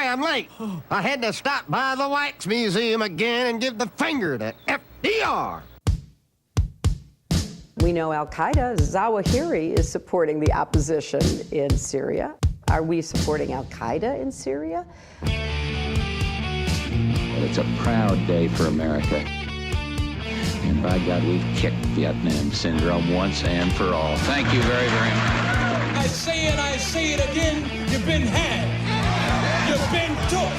sorry I'm late. I had to stop by the Wax Museum again and give the finger to FDR. We know Al-Qaeda, Zawahiri is supporting the opposition in Syria. Are we supporting Al-Qaeda in Syria? Well, it's a proud day for America. And by God, we've kicked Vietnam syndrome once and for all. Thank you very, very much. I say it again, you've been had. You've been took.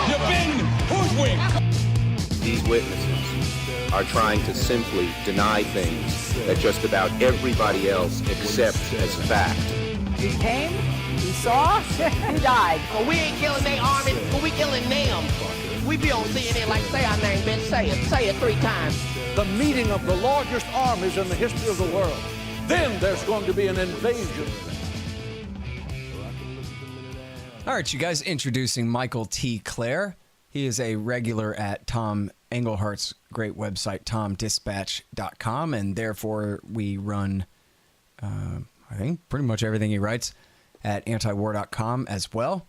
You've been hoodwinked. These witnesses are trying to simply deny things that just about everybody else accepts as fact. He came, he saw, he died. Well, we ain't killing their army, but we killing them. We be on CNN like, say our name, bitch, say it 3 times. The meeting of the largest armies in the history of the world. Then there's going to be an invasion. All right, you guys, introducing Michael T. Klare. He is a regular at Tom Englehart's great website, tomdispatch.com, and therefore we run, I think, pretty much everything he writes at antiwar.com as well.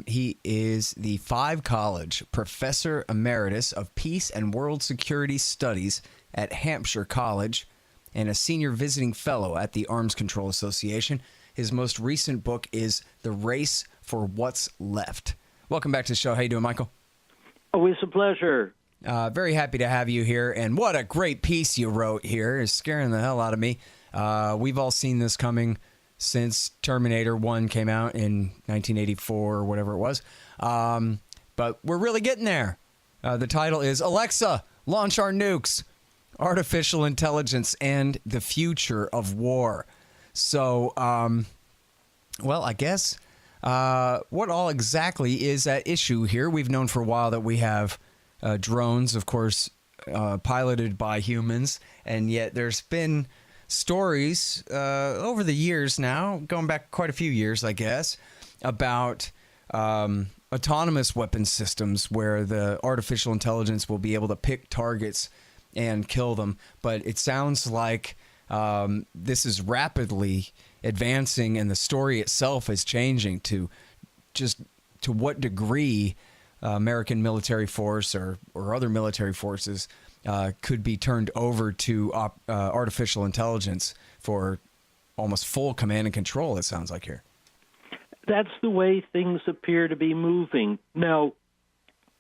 He is the 5-college professor emeritus of peace and world security studies at Hampshire College and a senior visiting fellow at the Arms Control Association. His most recent book is The Race for What's Left. Welcome back to the show. How you doing, Michael? Always a pleasure. Very happy to have you here. And what a great piece you wrote here. It's scaring the hell out of me. We've all seen this coming since Terminator 1 came out in 1984 or whatever it was. But we're really getting there. The title is Alexa, Launch Our Nukes, Artificial Intelligence and the Future of War. So, well, I guess what all exactly is at issue here? We've known for a while that we have drones, of course, piloted by humans, and yet there's been stories over the years now, going back quite a few years, I guess, about autonomous weapon systems where the artificial intelligence will be able to pick targets and kill them. But it sounds like this is rapidly advancing, and the story itself is changing to just to what degree American military force or other military forces could be turned over to artificial intelligence for almost full command and control, it sounds like here. That's the way things appear to be moving. Now,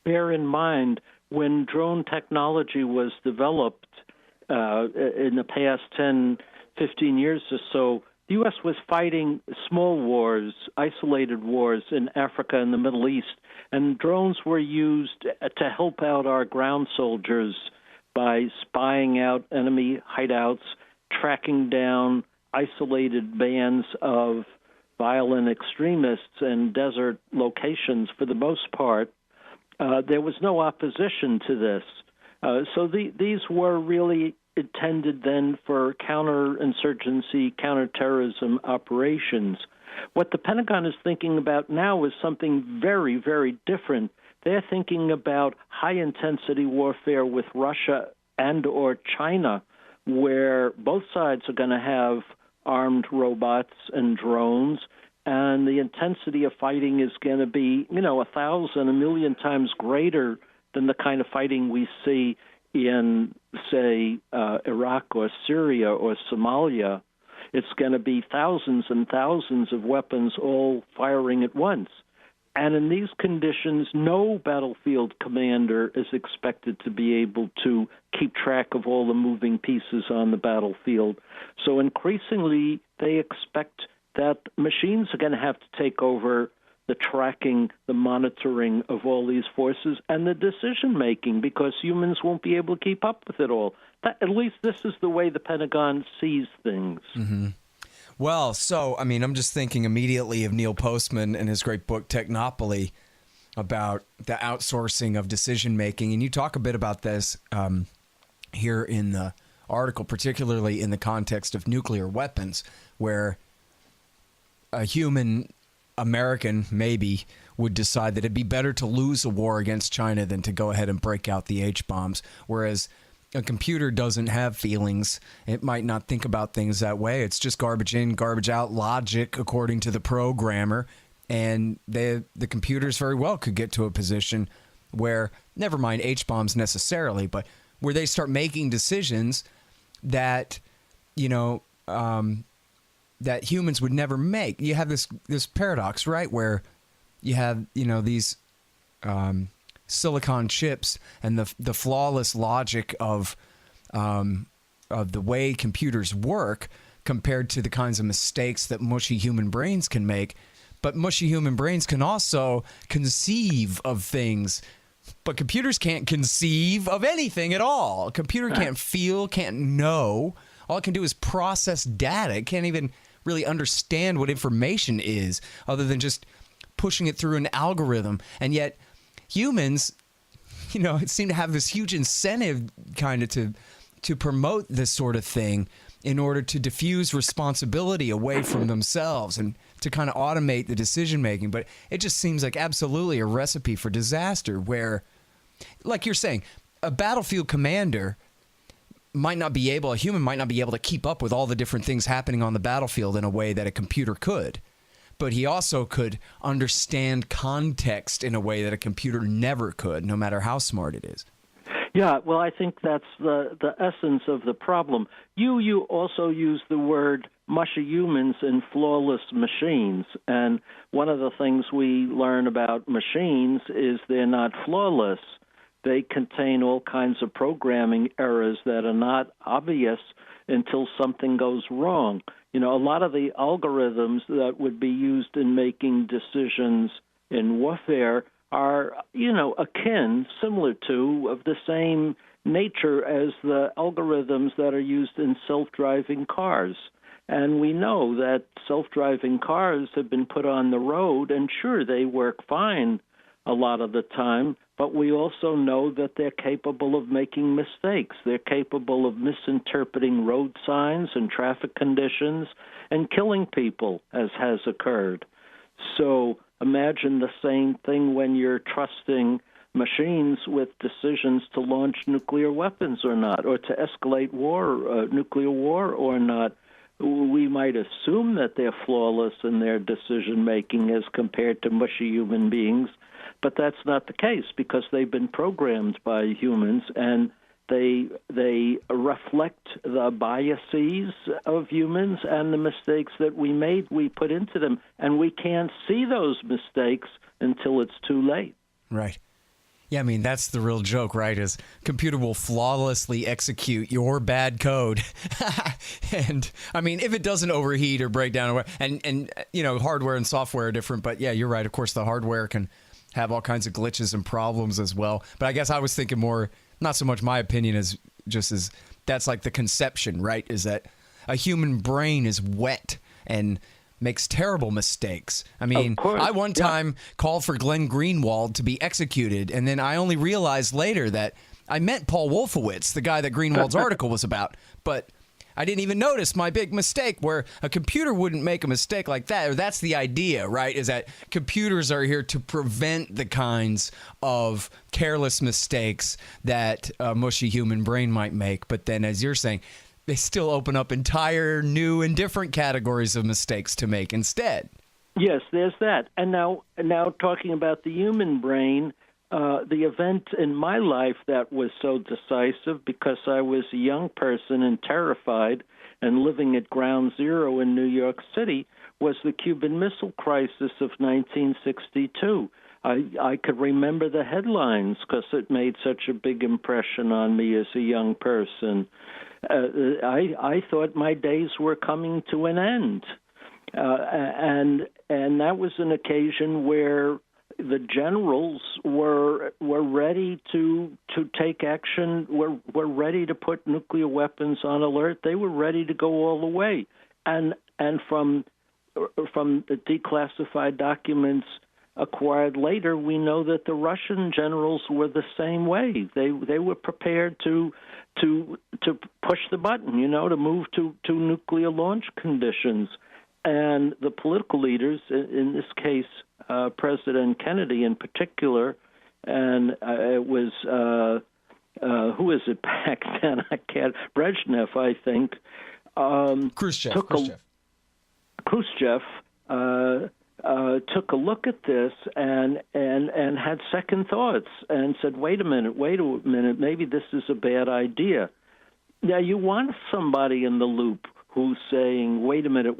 bear in mind, when drone technology was developed in the past 10, 15 years or so, the U.S. was fighting small wars, isolated wars in Africa and the Middle East, and drones were used to help out our ground soldiers by spying out enemy hideouts, tracking down isolated bands of violent extremists in desert locations for the most part. There was no opposition to this. So these were really intended then for counterinsurgency, counterterrorism operations. What the Pentagon is thinking about now is something very, very different. They're thinking about high-intensity warfare with Russia and or China, where both sides are going to have armed robots and drones, and the intensity of fighting is going to be, 1,000, 1,000,000 times greater than the kind of fighting we see in, say, Iraq or Syria or Somalia. It's going to be thousands and thousands of weapons all firing at once. And in these conditions, no battlefield commander is expected to be able to keep track of all the moving pieces on the battlefield. So increasingly, they expect that machines are going to have to take over the tracking, the monitoring of all these forces, and the decision-making, because humans won't be able to keep up with it all. At least this is the way the Pentagon sees things. Mm-hmm. Well, so, I mean, I'm just thinking immediately of Neil Postman and his great book, Technopoly, about the outsourcing of decision-making. And you talk a bit about this here in the article, particularly in the context of nuclear weapons, where a human American maybe would decide that it'd be better to lose a war against China than to go ahead and break out the H-bombs, whereas a computer doesn't have feelings. It might not think about things that way. It's just garbage in, garbage out logic according to the programmer. And the computers very well could get to a position where, never mind H-bombs necessarily, but where they start making decisions that, that humans would never make. You have this paradox, right, where you have, these silicon chips and the flawless logic of the way computers work compared to the kinds of mistakes that mushy human brains can make. But mushy human brains can also conceive of things, but computers can't conceive of anything at all. A computer can't feel, can't know. All it can do is process data. It can't even really understand what information is other than just pushing it through an algorithm. And yet humans, seem to have this huge incentive kind of to promote this sort of thing in order to diffuse responsibility away from themselves and to kind of automate the decision making. But it just seems like absolutely a recipe for disaster where, like you're saying, a battlefield commander a human might not be able to keep up with all the different things happening on the battlefield in a way that a computer could. But he also could understand context in a way that a computer never could, no matter how smart it is. Yeah, well, I think that's the essence of the problem. You also use the word mushy humans and flawless machines. And one of the things we learn about machines is they're not flawless. They contain all kinds of programming errors that are not obvious until something goes wrong. A lot of the algorithms that would be used in making decisions in warfare are, akin, similar to, of the same nature as the algorithms that are used in self-driving cars. And we know that self-driving cars have been put on the road, and sure, they work fine a lot of the time, but we also know that they're capable of making mistakes. They're capable of misinterpreting road signs and traffic conditions and killing people, as has occurred. So imagine the same thing when you're trusting machines with decisions to launch nuclear weapons or not, or to escalate nuclear war or not. We might assume that they're flawless in their decision-making as compared to mushy human beings, but that's not the case because they've been programmed by humans, and they reflect the biases of humans and the mistakes that we put into them, and we can't see those mistakes until it's too late. Right. Yeah, I mean, that's the real joke, right? Is computer will flawlessly execute your bad code. And I mean, if it doesn't overheat or break down, and hardware and software are different, but yeah, you're right. Of course, the hardware can have all kinds of glitches and problems as well. But I guess I was thinking more, not so much my opinion as that's like the conception, right? Is that a human brain is wet and makes terrible mistakes. I mean, I one time called for Glenn Greenwald to be executed, and then I only realized later that I meant Paul Wolfowitz, the guy that Greenwald's article was about. But I didn't even notice my big mistake, where a computer wouldn't make a mistake like that. Or that's the idea, right? Is that computers are here to prevent the kinds of careless mistakes that a mushy human brain might make. But then, as you're saying, they still open up entire new and different categories of mistakes to make instead. Yes, there's that. And now talking about the human brain, the event in my life that was so decisive, because I was a young person and terrified and living at ground zero in New York City, was the Cuban Missile Crisis of 1962. I could remember the headlines because it made such a big impression on me as a young person. I thought my days were coming to an end. And that was an occasion where the generals were ready to take action, were ready to put nuclear weapons on alert. They were ready to go all the way. And from the declassified documents acquired later, we know that the Russian generals were the same way. They were prepared to push the button, to move to nuclear launch conditions. And the political leaders, in this case, President Kennedy in particular, and it was, who is it back then? I can't, Brezhnev, I think. Khrushchev. Khrushchev took a look at this and had second thoughts and said, wait a minute, maybe this is a bad idea. Now, you want somebody in the loop who's saying, wait a minute,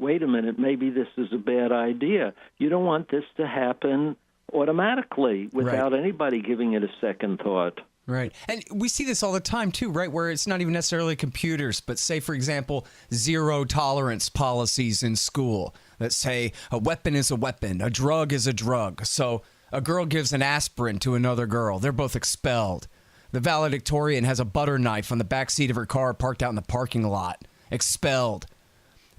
maybe this is a bad idea. You don't want this to happen automatically without anybody giving it a second thought. Right. And we see this all the time, too, right, where it's not even necessarily computers, but say, for example, zero tolerance policies in school that say a weapon is a weapon, a drug is a drug. So a girl gives an aspirin to another girl. They're both expelled. The valedictorian has a butter knife on the backseat of her car parked out in the parking lot. Expelled.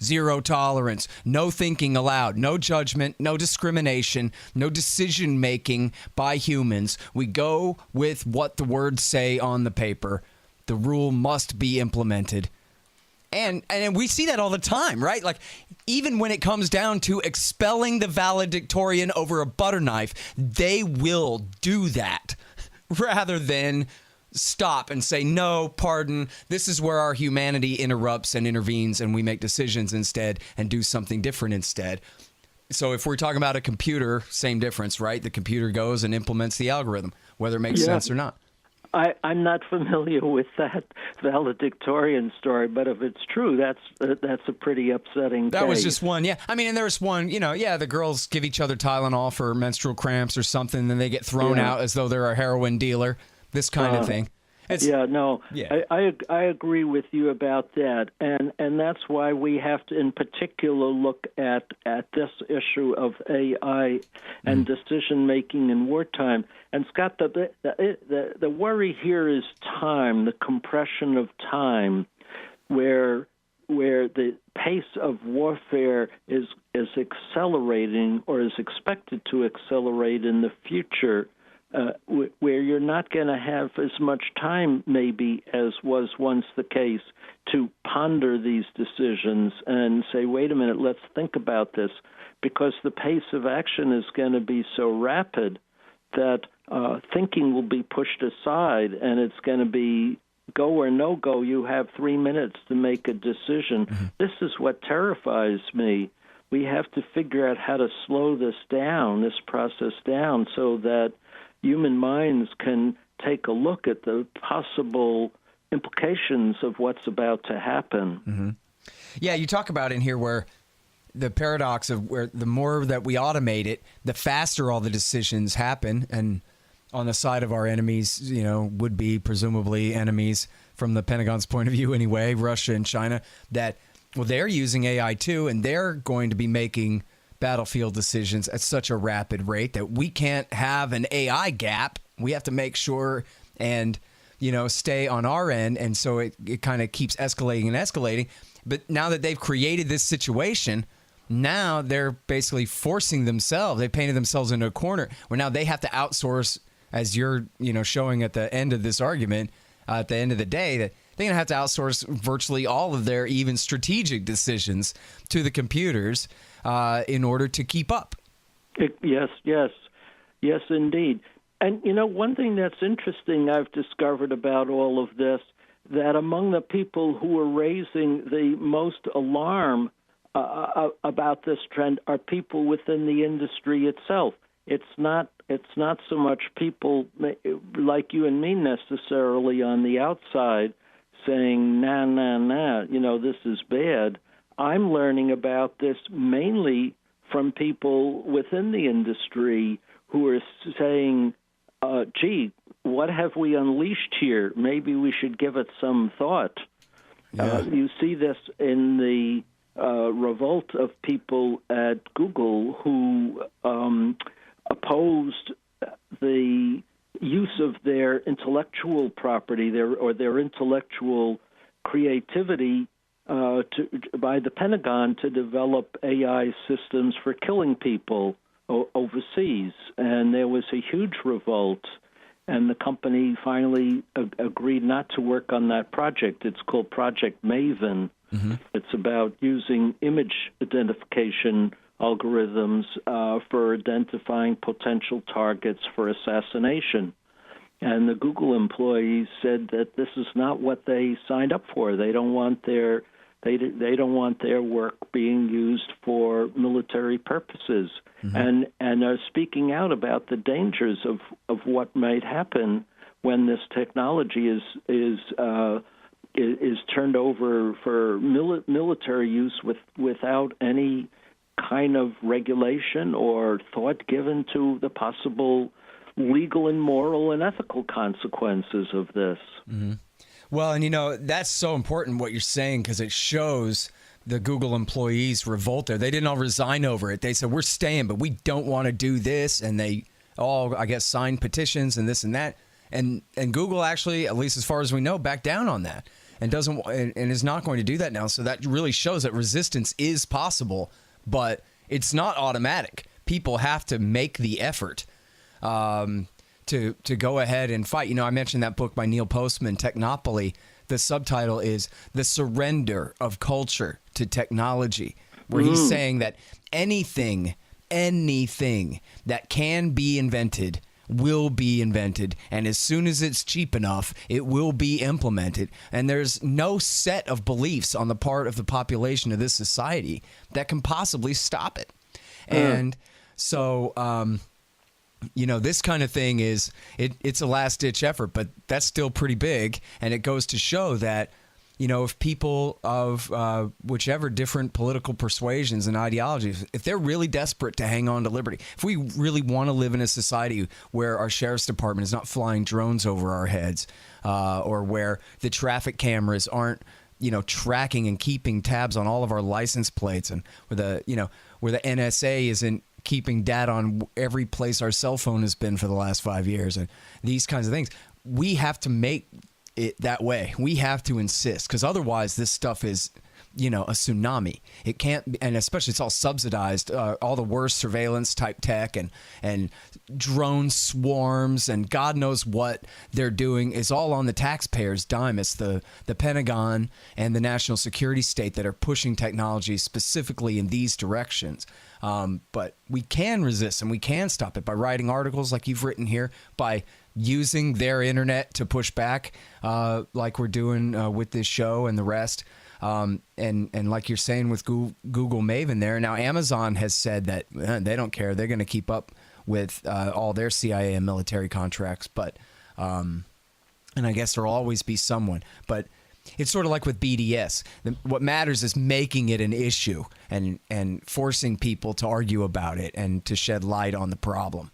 Zero tolerance, no thinking allowed, no judgment, no discrimination, no decision-making by humans. We go with what the words say on the paper. The rule must be implemented. And we see that all the time, right? Like, even when it comes down to expelling the valedictorian over a butter knife, they will do that rather than stop and say, no, pardon, this is where our humanity interrupts and intervenes and we make decisions instead and do something different instead. So if we're talking about a computer, same difference, right? The computer goes and implements the algorithm, whether it makes sense or not. I'm not familiar with that valedictorian story, but if it's true, that's a pretty upsetting That case. was just one, yeah. I mean, and there was one, the girls give each other Tylenol for menstrual cramps or something, then they get thrown out as though they're a heroin dealer. This kind of thing. I agree with you about that, and that's why we have to, in particular, look at this issue of AI and decision making in wartime. And Scott, the worry here is time, the compression of time, where the pace of warfare is accelerating or is expected to accelerate in the future. Where you're not going to have as much time, maybe, as was once the case, to ponder these decisions and say, wait a minute, let's think about this, because the pace of action is going to be so rapid that thinking will be pushed aside, and it's going to be go or no go. You have 3 minutes to make a decision. Mm-hmm. This is what terrifies me. We have to figure out how to slow this process down, so that human minds can take a look at the possible implications of what's about to happen. Mm-hmm. Yeah, you talk about in here where the paradox of where the more that we automate it, the faster all the decisions happen. And on the side of our enemies, would be presumably enemies from the Pentagon's point of view anyway, Russia and China, that, well, they're using AI too, and they're going to be making battlefield decisions at such a rapid rate that we can't have an AI gap. We have to make sure and, stay on our end. And so it kind of keeps escalating. But now that they've created this situation, now they're basically forcing themselves. They painted themselves into a corner where now they have to outsource, as you're, showing at the end of this argument, at the end of the day, that they're going to have to outsource virtually all of their even strategic decisions to the computers in order to keep up. Yes, indeed. And, one thing that's interesting I've discovered about all of this, that among the people who are raising the most alarm about this trend are people within the industry itself. It's not so much people like you and me necessarily on the outside saying, nah, this is bad. I'm learning about this mainly from people within the industry who are saying, gee, what have we unleashed here? Maybe we should give it some thought. Yeah. You see this in the revolt of people at Google who opposed the use of their intellectual property, their intellectual creativity by the Pentagon to develop AI systems for killing people overseas. And there was a huge revolt, and the company finally agreed not to work on that project. It's called Project Maven. Mm-hmm. It's about using image identification algorithms for identifying potential targets for assassination. And the Google employees said that this is not what they signed up for. They don't want their They don't want their work being used for military purposes, and are speaking out about the dangers of what might happen when this technology is turned over for military use without any kind of regulation or thought given to the possible legal and moral and ethical consequences of this. Well, and that's so important what you're saying, because it shows the Google employees revolt there. They didn't all resign over it. They said, we're staying, but we don't want to do this. And they all, I guess, signed petitions and this and that. And Google actually, at least as far as we know, backed down on that and is not going to do that now. So that really shows that resistance is possible, but it's not automatic. People have to make the effort to go ahead and fight. I mentioned that book by Neil Postman, Technopoly. The subtitle is The Surrender of Culture to Technology, where he's saying that anything that can be invented will be invented, and as soon as it's cheap enough, it will be implemented. And there's no set of beliefs on the part of the population of this society that can possibly stop it. And so this kind of thing it's a last-ditch effort, but that's still pretty big. And it goes to show that, if people of whichever different political persuasions and ideologies, if they're really desperate to hang on to liberty, if we really want to live in a society where our sheriff's department is not flying drones over our heads, or where the traffic cameras aren't, tracking and keeping tabs on all of our license plates, and where the NSA isn't keeping data on every place our cell phone has been for the last 5 years, and these kinds of things, we have to make it that way. We have to insist, because otherwise this stuff is, a tsunami. It can't, and especially it's all subsidized, all the worst surveillance type tech and drone swarms and God knows what they're doing is all on the taxpayers' dime. It's the Pentagon and the national security state that are pushing technology specifically in these directions. But we can resist and we can stop it by writing articles like you've written here, by using their internet to push back, like we're doing with this show and the rest. And like you're saying with Google Maven there. Now, Amazon has said that they don't care. They're going to keep up with all their CIA and military contracts. But and I guess there'll always be someone. But it's sort of like with BDS. What matters is making it an issue and forcing people to argue about it and to shed light on the problem.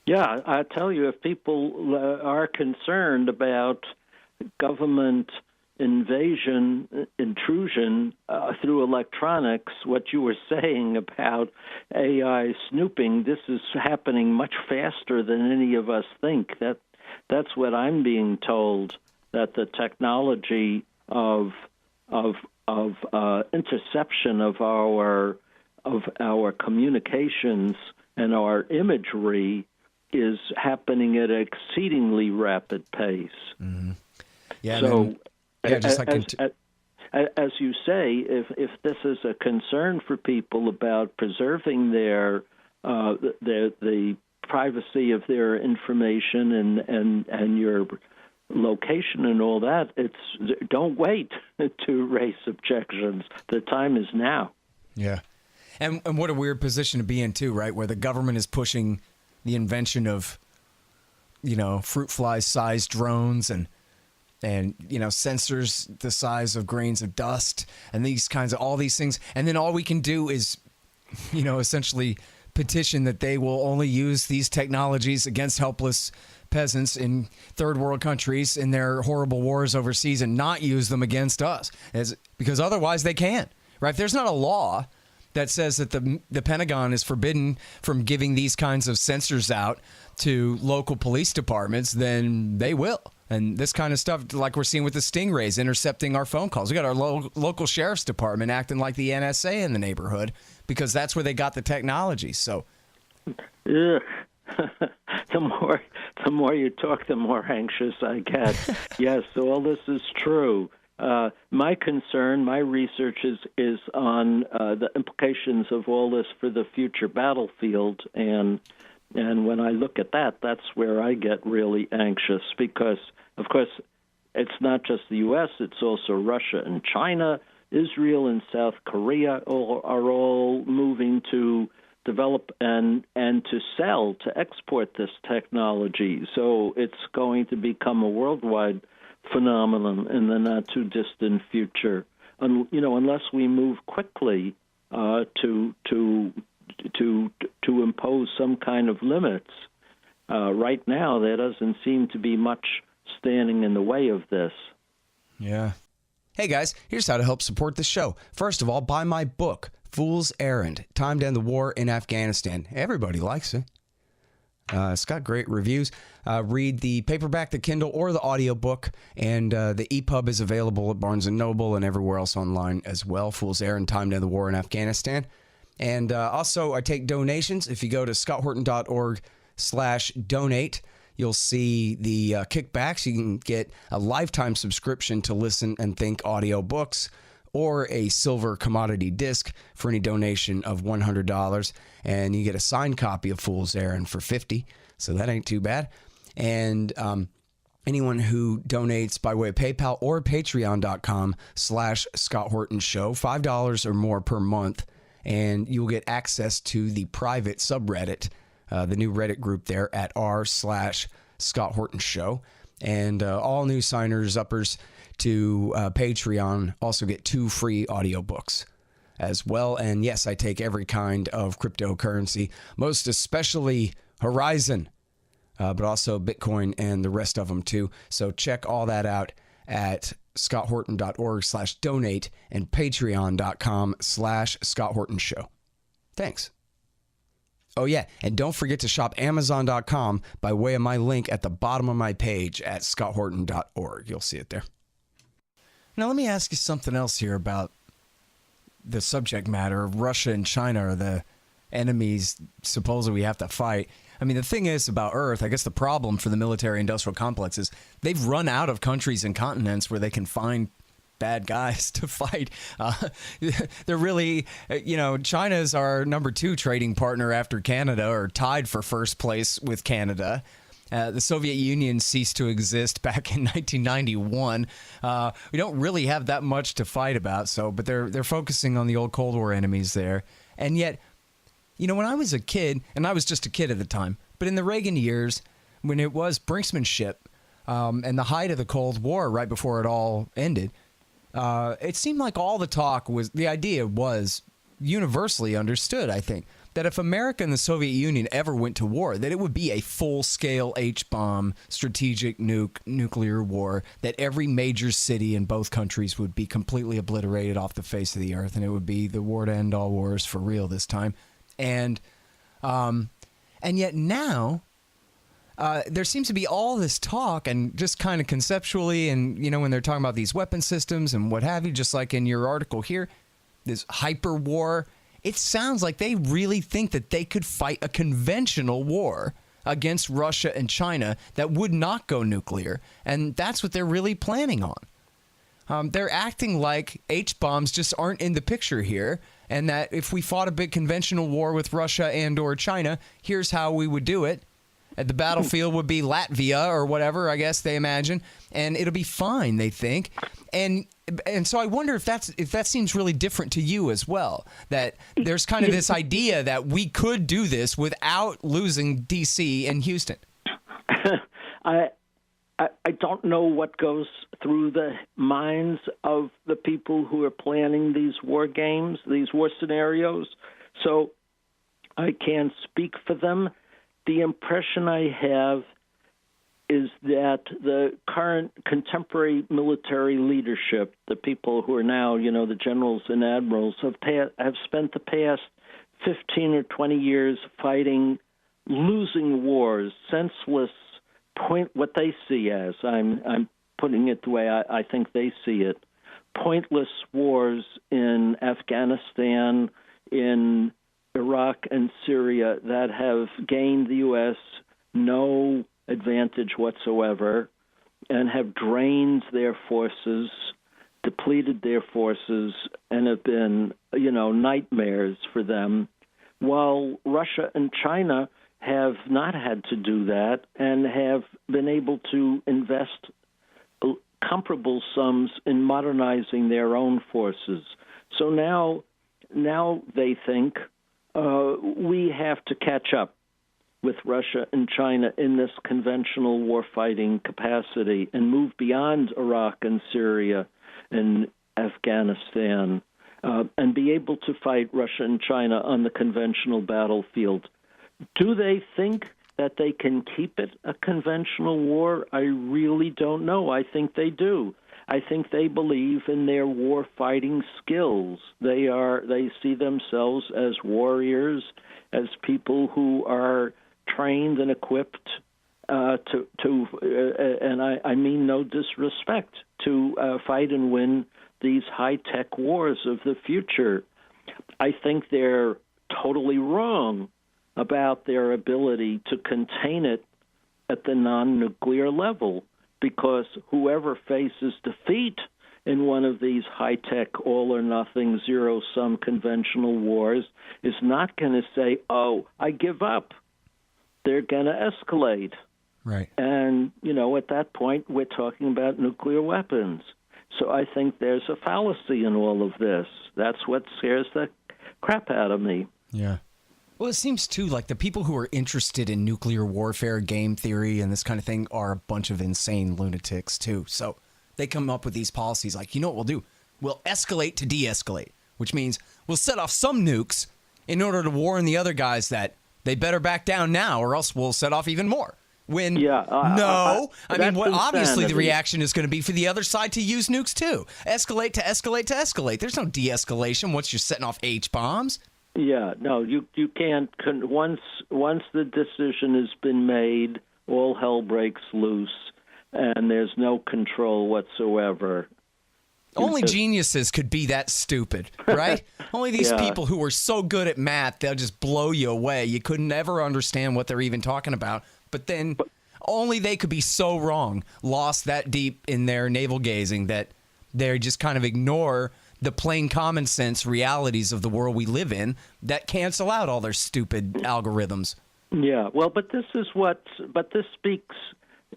Yeah, I tell you, if people are concerned about government intrusion through electronics, what you were saying about AI snooping, this is happening much faster than any of us think. That's what I'm being told, that the technology of interception of our communications and our imagery is happening at an exceedingly rapid pace. Mm-hmm. Yeah. So, just like as you say, if this is a concern for people about preserving the privacy of their information and your location and all that, don't wait to raise objections. The time is now. Yeah, and what a weird position to be in too, right? Where the government is pushing the invention of, fruit fly-sized drones and sensors the size of grains of dust and these kinds of all these things. And then all we can do is, essentially petition that they will only use these technologies against helpless peasants in third world countries in their horrible wars overseas and not use them against us, because otherwise they can't, right? If there's not a law that says that the Pentagon is forbidden from giving these kinds of sensors out to local police departments, then they will. And this kind of stuff, like we're seeing with the Stingrays intercepting our phone calls. We got our local sheriff's department acting like the NSA in the neighborhood because that's where they got the technology. So, the more you talk, the more anxious I get. Yes, all this is true. My concern, my research is on the implications of all this for the future battlefield, and when I look at that, that's where I get really anxious because, of course, it's not just the U.S., it's also Russia and China, Israel and South Korea are all moving to develop and to sell, to export this technology. So it's going to become a worldwide phenomenon in the not too distant future. Unless we move quickly to impose some kind of limits. Right now, there doesn't seem to be much standing in the way of this. Yeah. Hey guys, here's how to help support the show. First of all, buy my book, Fool's Errand, Time to End the War in Afghanistan. Everybody likes it. It's got great reviews. Read the paperback, the Kindle, or the audiobook, and the EPUB is available at Barnes & Noble and everywhere else online as well. Fool's Errand, Time to End the War in Afghanistan. And also, I take donations. If you go to scotthorton.org/donate, you'll see the kickbacks. You can get a lifetime subscription to Listen and Think audiobooks, or a silver commodity disc for any donation of $100. And you get a signed copy of Fool's Errand for $50, so that ain't too bad. And anyone who donates by way of PayPal or patreon.com/Scott Horton Show, $5 or more per month, and you'll get access to the private subreddit, the new Reddit group there at r/Scott Horton Show. And all new signers, uppers to Patreon also get 2 free audiobooks as well. And yes, I take every kind of cryptocurrency, most especially Horizon, but also Bitcoin and the rest of them too. So check all that out at scotthorton.org/donate and patreon.com/Scott Horton Show. Thanks. Oh yeah, and don't forget to shop Amazon.com by way of my link at the bottom of my page at scotthorton.org. You'll see it there. Now let me ask you something else here about the subject matter of Russia and China are the enemies supposedly we have to fight. I mean, the thing is about Earth, I guess the problem for the military-industrial complex is they've run out of countries and continents where they can find bad guys to fight. They're really, China's our number 2 trading partner after Canada, or tied for first place with Canada. The Soviet Union ceased to exist back in 1991. We don't really have that much to fight about, but they're focusing on the old Cold War enemies there. And yet, when I was a kid, and I was just a kid at the time, but in the Reagan years, when it was brinksmanship and the height of the Cold War right before it all ended, it seemed like all the idea was universally understood, I think, that if America and the Soviet Union ever went to war, that it would be a full-scale H-bomb strategic nuclear war, that every major city in both countries would be completely obliterated off the face of the earth, and it would be the war to end all wars for real this time. And yet now, there seems to be all this talk, and just kind of conceptually, and when they're talking about these weapon systems and what have you, just like in your article here, this hyper war. It sounds like they really think that they could fight a conventional war against Russia and China that would not go nuclear, and that's what they're really planning on. They're acting like H-bombs just aren't in the picture here, and that if we fought a big conventional war with Russia and or China, here's how we would do it. The battlefield would be Latvia or whatever, I guess they imagine, and it'll be fine, they think. And so I wonder if that seems really different to you as well, that there's kind of this idea that we could do this without losing D.C. and Houston. I don't know what goes through the minds of the people who are planning these war games, these war scenarios, so I can't speak for them. The impression I have is that the current contemporary military leadership, the people who are now, the generals and admirals, have spent the past 15 or 20 years fighting losing wars, senseless, what they see as, I'm putting it the way I think they see it, pointless wars in Afghanistan, in Iraq and Syria that have gained the U.S. no advantage whatsoever and have drained their forces, depleted their forces, and have been, nightmares for them, while Russia and China have not had to do that and have been able to invest comparable sums in modernizing their own forces. So now they think we have to catch up with Russia and China in this conventional warfighting capacity and move beyond Iraq and Syria and Afghanistan and be able to fight Russia and China on the conventional battlefield. Do they think that they can keep it a conventional war? I really don't know. I think they do. I think they believe in their war-fighting skills. They see themselves as warriors, as people who are trained and equipped and I mean no disrespect, to fight and win these high-tech wars of the future. I think they're totally wrong about their ability to contain it at the non-nuclear level, because whoever faces defeat in one of these high-tech, all-or-nothing, zero-sum conventional wars is not going to say, oh, I give up. They're going to escalate. Right. And, at that point, we're talking about nuclear weapons. So I think there's a fallacy in all of this. That's what scares the crap out of me. Yeah. Well, it seems, too, like the people who are interested in nuclear warfare, game theory, and this kind of thing are a bunch of insane lunatics, too. So they come up with these policies like, you know what we'll do? We'll escalate to de-escalate, which means we'll set off some nukes in order to warn the other guys that they better back down now or else we'll set off even more. When obviously the reaction is going to be for the other side to use nukes too. Escalate to escalate to escalate. There's no de-escalation once you're setting off H-bombs. Yeah, no, you can't. Once the decision has been made, all hell breaks loose, and there's no control whatsoever. Only geniuses could be that stupid, right? Only these people who are so good at math, they'll just blow you away. You couldn't ever understand what they're even talking about. But then only they could be so wrong, lost that deep in their navel gazing that they just kind of ignore the plain common sense realities of the world we live in that cancel out all their stupid algorithms. Yeah, well, but this speaks,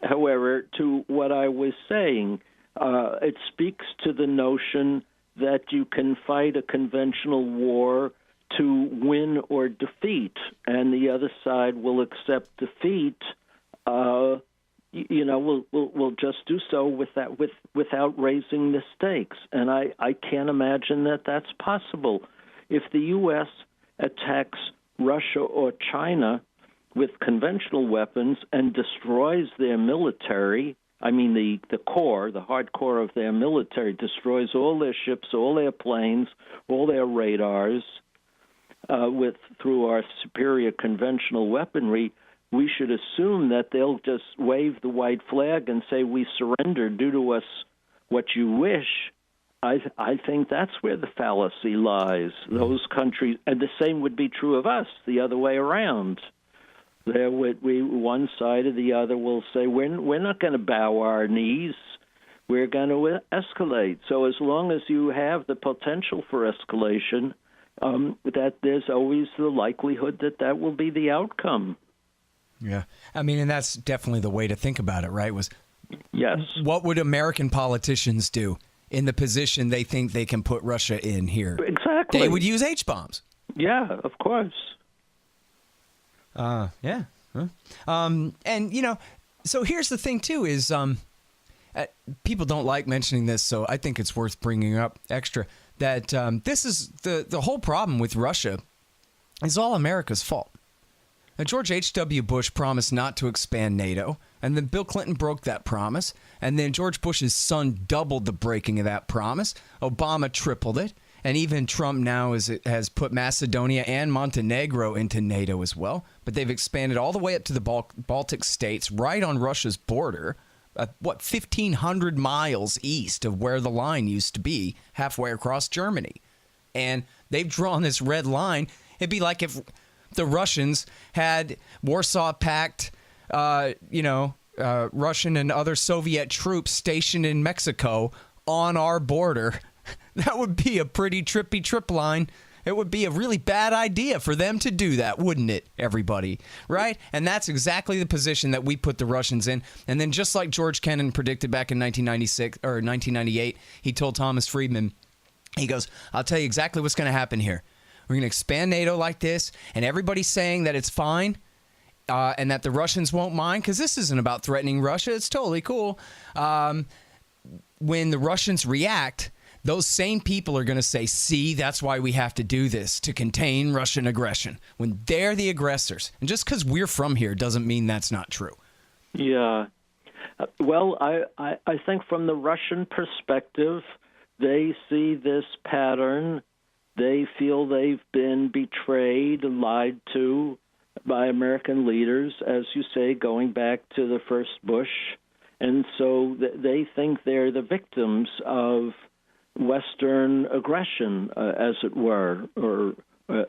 however, to what I was saying. It speaks to the notion that you can fight a conventional war to win or defeat, and the other side will accept defeat. We'll just do so without raising the stakes, and I can't imagine that that's possible. If the U.S. attacks Russia or China with conventional weapons and destroys their military, I mean the hardcore of their military, destroys all their ships, all their planes, all their radars, through our superior conventional weaponry, we should assume that they'll just wave the white flag and say, we surrender, do to us what you wish. I think that's where the fallacy lies. Those countries, and the same would be true of us, the other way around. One side or the other will say, we're not going to bow our knees. We're going to escalate. So as long as you have the potential for escalation, that there's always the likelihood that will be the outcome. Yeah. I mean, and that's definitely the way to think about it, right? Yes. What would American politicians do in the position they think they can put Russia in here? Exactly. They would use H-bombs. Yeah, of course. Yeah. And, so here's the thing, too, is people don't like mentioning this, so I think it's worth bringing up extra, that this is the whole problem with Russia is all America's fault. Now, George H.W. Bush promised not to expand NATO, and then Bill Clinton broke that promise, and then George Bush's son doubled the breaking of that promise. Obama tripled it, and even Trump now has put Macedonia and Montenegro into NATO as well, but they've expanded all the way up to the Baltic states, right on Russia's border, 1,500 miles east of where the line used to be, halfway across Germany. And they've drawn this red line. It'd be like if the Russians had Warsaw Pact, Russian and other Soviet troops stationed in Mexico on our border. That would be a pretty trippy trip line. It would be a really bad idea for them to do that, wouldn't it, everybody? Right? And that's exactly the position that we put the Russians in. And then just like George Kennan predicted back in 1996 or 1998, he told Thomas Friedman, he goes, I'll tell you exactly what's going to happen here. We're going to expand NATO like this, and everybody's saying that it's fine and that the Russians won't mind, because this isn't about threatening Russia. It's totally cool. When the Russians react, those same people are going to say, see, that's why we have to do this, to contain Russian aggression, when they're the aggressors. And just because we're from here doesn't mean that's not true. Yeah. Well, I think from the Russian perspective, they see this pattern. They feel they've been betrayed, lied to by American leaders, as you say, going back to the first Bush. And so they think they're the victims of Western aggression, as it were, or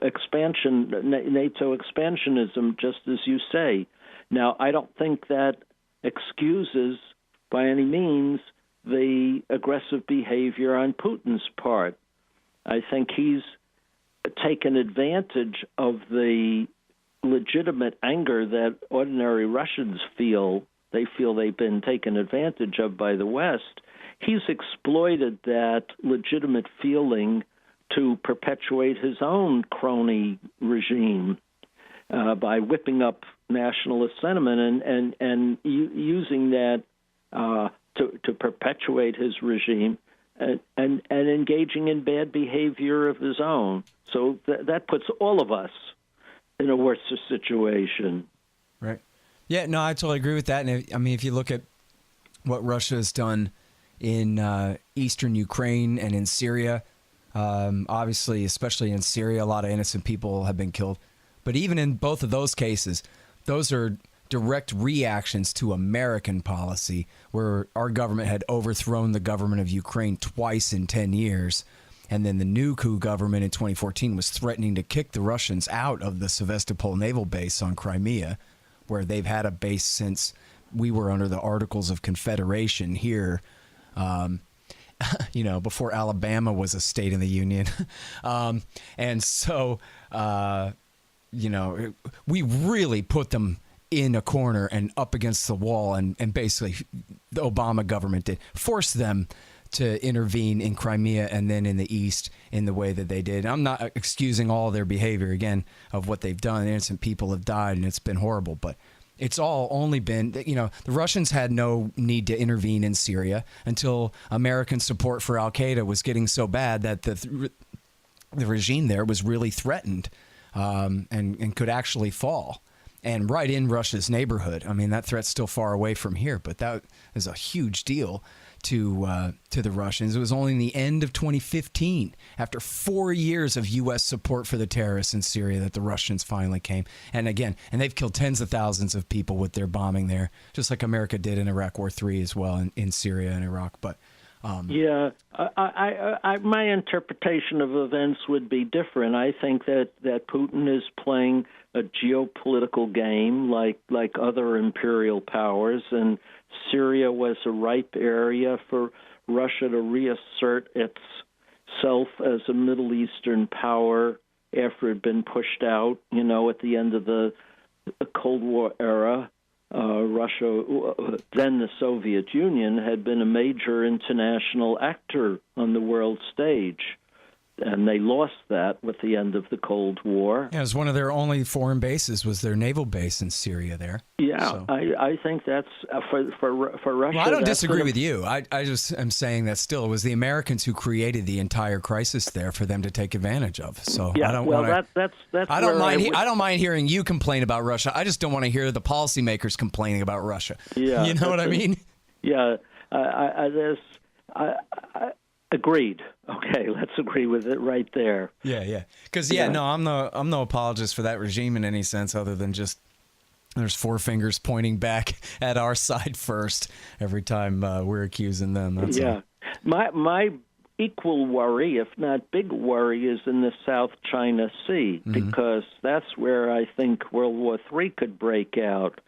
expansion, NATO expansionism, just as you say. Now, I don't think that excuses by any means the aggressive behavior on Putin's part. I think he's taken advantage of the legitimate anger that ordinary Russians feel. They feel they've been taken advantage of by the West. He's exploited that legitimate feeling to perpetuate his own crony regime by whipping up nationalist sentiment and using that to perpetuate his regime and engaging in bad behavior of his own. So that puts all of us in a worse situation. Right. Yeah, no, I totally agree with that. And if you look at what Russia has done in eastern Ukraine and in Syria, obviously, especially in Syria, a lot of innocent people have been killed. But even in both of those cases, those are direct reactions to American policy, where our government had overthrown the government of Ukraine twice in 10 years. And then the new coup government in 2014 was threatening to kick the Russians out of the Sevastopol naval base on Crimea, where they've had a base since we were under the Articles of Confederation here, before Alabama was a state in the Union. And so, we really put them in a corner and up against the wall, and basically the Obama government did force them to intervene in Crimea and then in the East in the way that they did. I'm not excusing all their behavior, again, of what they've done. Innocent people have died, and it's been horrible. But it's all only been, the Russians had no need to intervene in Syria until American support for al-Qaeda was getting so bad that the regime there was really threatened and could actually fall. And right in Russia's neighborhood. I mean, that threat's still far away from here, but that is a huge deal to the Russians. It was only in the end of 2015, after 4 years of U.S. support for the terrorists in Syria, that the Russians finally came. And they've killed tens of thousands of people with their bombing there, just like America did in Iraq War III as well, in Syria and Iraq. But my interpretation of events would be different. I think that Putin is playing a geopolitical game like other imperial powers, and Syria was a ripe area for Russia to reassert itself as a Middle Eastern power after it had been pushed out, at the end of the Cold War era. Russia, then the Soviet Union, had been a major international actor on the world stage. And they lost that with the end of the Cold War. Yeah, it was one of their only foreign bases, was their naval base in Syria there. Yeah, so. I think that's, for Russia... Well, I don't disagree with you. I just am saying that still, it was the Americans who created the entire crisis there for them to take advantage of. So yeah, I don't that's I don't mind hearing you complain about Russia. I just don't want to hear the policymakers complaining about Russia. Yeah, you know what I mean? Yeah, agreed. Okay, let's agree with it right there. Yeah. Because I'm no apologist for that regime in any sense, other than just there's four fingers pointing back at our side first every time we're accusing them. That's all. My equal worry, if not big worry, is in the South China Sea, because that's where I think World War III could break out.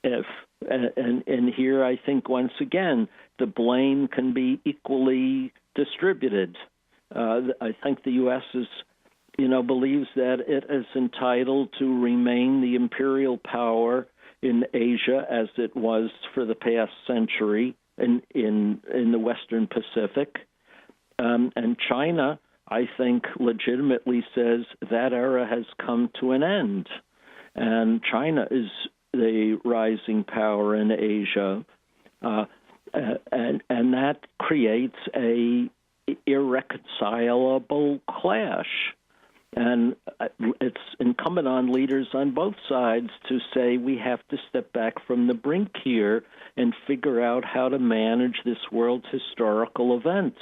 And here I think once again the blame can be equally distributed. I think the U.S. is believes that it is entitled to remain the imperial power in Asia as it was for the past century in the Western Pacific. And China, I think, legitimately says that era has come to an end. And China is the rising power in Asia. And that creates a irreconcilable clash. And it's incumbent on leaders on both sides to say we have to step back from the brink here and figure out how to manage this world historical event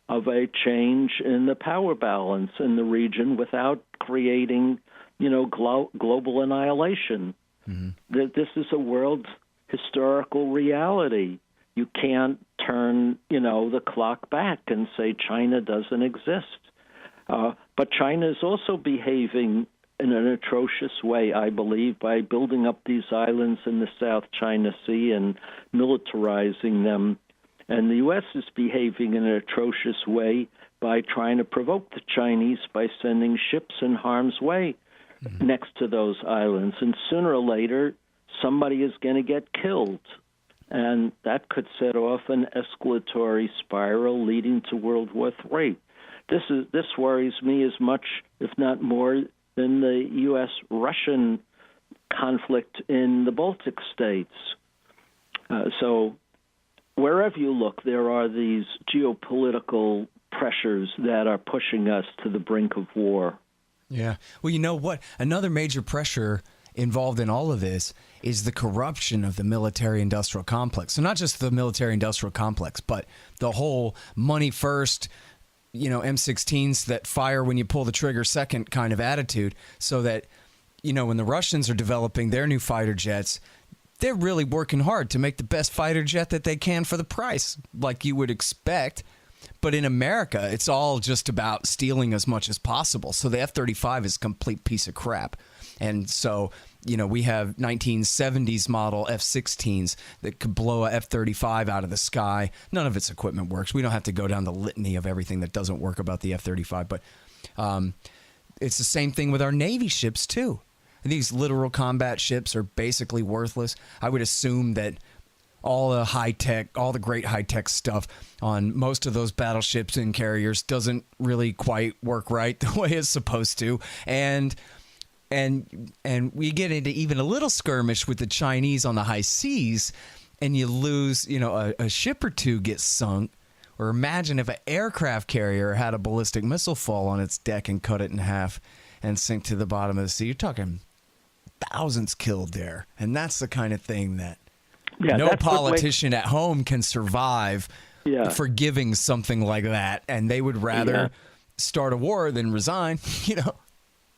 of a change in the power balance in the region without creating, global annihilation. Mm-hmm. This is a world historical reality. You can't turn, the clock back and say China doesn't exist. But China is also behaving in an atrocious way, I believe, by building up these islands in the South China Sea and militarizing them. And the U.S. is behaving in an atrocious way by trying to provoke the Chinese by sending ships in harm's way next to those islands. And sooner or later, somebody is going to get killed. And that could set off an escalatory spiral leading to World War III. This worries me as much, if not more, than the U.S.-Russian conflict in the Baltic states. So wherever you look, there are these geopolitical pressures that are pushing us to the brink of war. Yeah. Well, you know what? Another major pressure involved in all of this is the corruption of the military-industrial complex. So not just the military-industrial complex, but the whole money first, M16s that fire when you pull the trigger second kind of attitude, so that, when the Russians are developing their new fighter jets, they're really working hard to make the best fighter jet that they can for the price, like you would expect. But in America, it's all just about stealing as much as possible. So the F-35 is a complete piece of crap. And so, we have 1970s model F-16s that could blow a F-35 out of the sky. None of its equipment works. We don't have to go down the litany of everything that doesn't work about the F-35. But it's the same thing with our Navy ships, too. These literal combat ships are basically worthless. I would assume that all the great high-tech stuff on most of those battleships and carriers doesn't really quite work right the way it's supposed to. And we get into even a little skirmish with the Chinese on the high seas, and you lose, a ship or two gets sunk. Or imagine if an aircraft carrier had a ballistic missile fall on its deck and cut it in half and sink to the bottom of the sea. You're talking thousands killed there. And that's the kind of thing that no politician at home can survive forgiving something like that. And they would rather start a war than resign,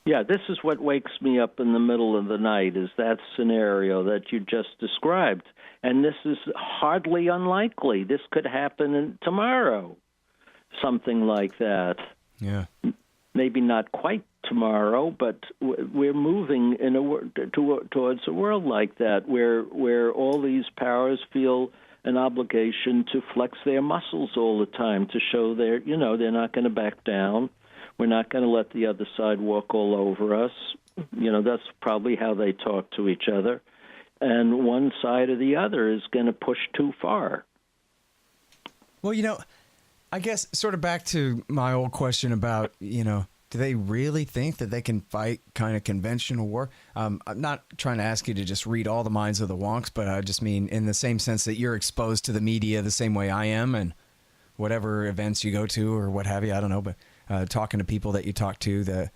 Yeah, this is what wakes me up in the middle of the night, is that scenario that you just described. And this is hardly unlikely. This could happen tomorrow, something like that. Yeah. Maybe not quite tomorrow, but we're moving towards a world like that, where all these powers feel an obligation to flex their muscles all the time to show they're not going to back down. We're not going to let the other side walk all over us. That's probably how they talk to each other. And one side or the other is going to push too far. Well, I guess sort of back to my old question about, do they really think that they can fight kind of conventional war? I'm not trying to ask you to just read all the minds of the wonks, but I just mean in the same sense that you're exposed to the media the same way I am, and whatever events you go to or what have you, I don't know, but talking to people that you talk to, the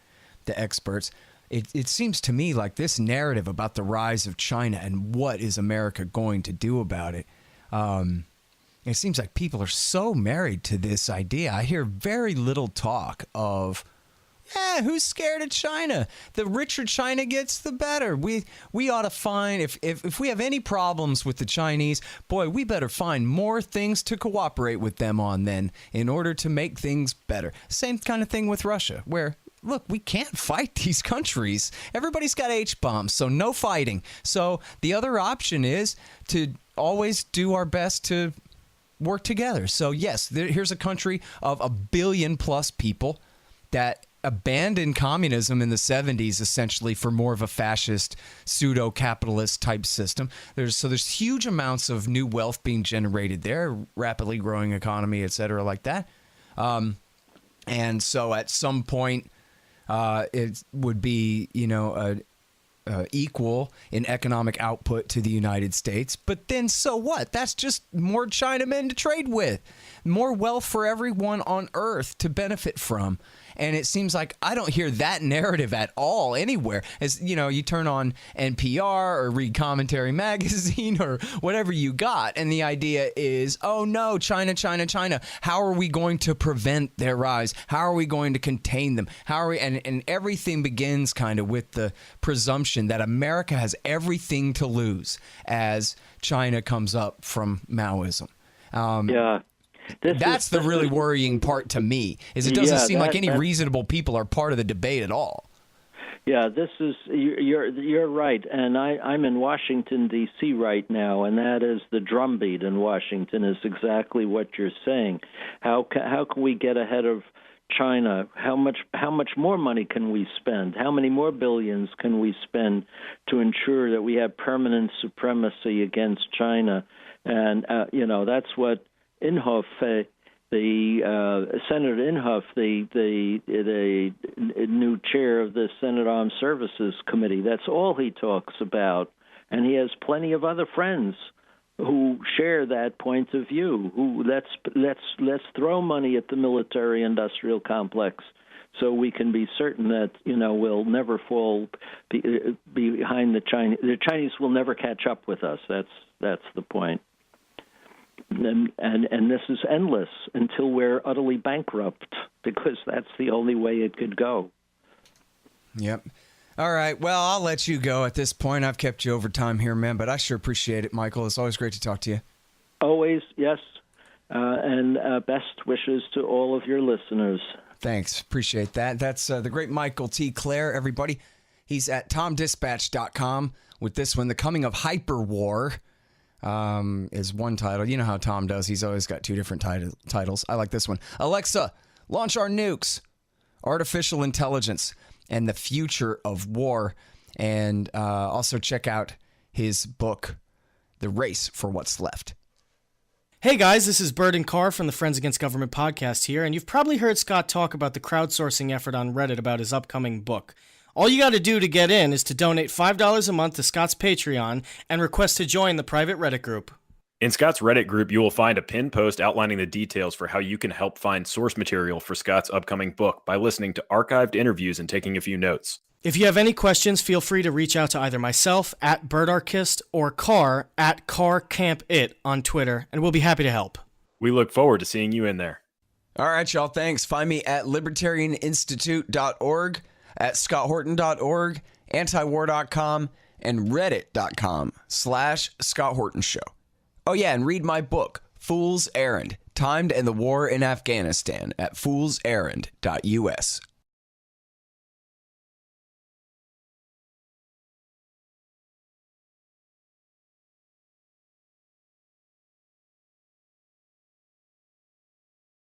experts, it seems to me like this narrative about the rise of China and what is America going to do about it, it seems like people are so married to this idea. I hear very little talk of, who's scared of China? The richer China gets, the better. We ought to find, if we have any problems with the Chinese, boy, we better find more things to cooperate with them on then in order to make things better. Same kind of thing with Russia, where, look, we can't fight these countries. Everybody's got H-bombs, so no fighting. So the other option is to always do our best to work together. So yes, here's a country of 1 billion plus people that abandoned communism in the 70s, essentially, for more of a fascist, pseudo-capitalist type system. There's huge amounts of new wealth being generated there, rapidly growing economy, et cetera, like that. And so at some point, it would be, equal in economic output to the United States. But then so what? That's just more Chinamen to trade with, more wealth for everyone on Earth to benefit from. And it seems like I don't hear that narrative at all anywhere. As you turn on NPR or read Commentary Magazine or whatever you got, and the idea is, oh no, China, China, China. How are we going to prevent their rise? How are we going to contain them? How are we? And everything begins kind of with the presumption that America has everything to lose as China comes up from Maoism. Yeah. That's the really worrying part to me, is it doesn't seem like any reasonable people are part of the debate at all. Yeah, you're right, and I'm in Washington, D.C. right now, and that is the drumbeat in Washington is exactly what you're saying. How can we get ahead of China? How much more money can we spend? How many more billions can we spend to ensure that we have permanent supremacy against China? And that's what Inhofe, Senator Inhofe, the new chair of the Senate Armed Services Committee, that's all he talks about. And he has plenty of other friends who share that point of view. Let's throw money at the military-industrial complex so we can be certain that we'll never fall behind the Chinese. The Chinese will never catch up with us. That's the point. And this is endless until we're utterly bankrupt, because that's the only way it could go. Yep. All right. Well, I'll let you go at this point. I've kept you over time here, man, but I sure appreciate it, Michael. It's always great to talk to you. Always, yes. And best wishes to all of your listeners. Thanks. Appreciate that. That's the great Michael T. Klare, everybody. He's at TomDispatch.com with this one, The Coming of Hyperwar. Is one title. You know how Tom does. He's always got two different titles. I like this one. Alexa, launch Our Nukes. Artificial Intelligence and the Future of War. And also check out his book, The Race for What's Left. Hey guys, this is Burden Carr from the Friends Against Government podcast here, and you've probably heard Scott talk about the crowdsourcing effort on Reddit about his upcoming book. All you got to do to get in is to donate $5 a month to Scott's Patreon and request to join the private Reddit group. In Scott's Reddit group, you will find a pinned post outlining the details for how you can help find source material for Scott's upcoming book by listening to archived interviews and taking a few notes. If you have any questions, feel free to reach out to either myself at BirdArchist or Carr at CarCampIt on Twitter, and we'll be happy to help. We look forward to seeing you in there. All right, y'all. Thanks. Find me at libertarianinstitute.org, at scotthorton.org, antiwar.com, and reddit.com/Scott Horton Show. Oh, yeah, and read my book, Fool's Errand, Time to End the War in Afghanistan, at foolserrand.us.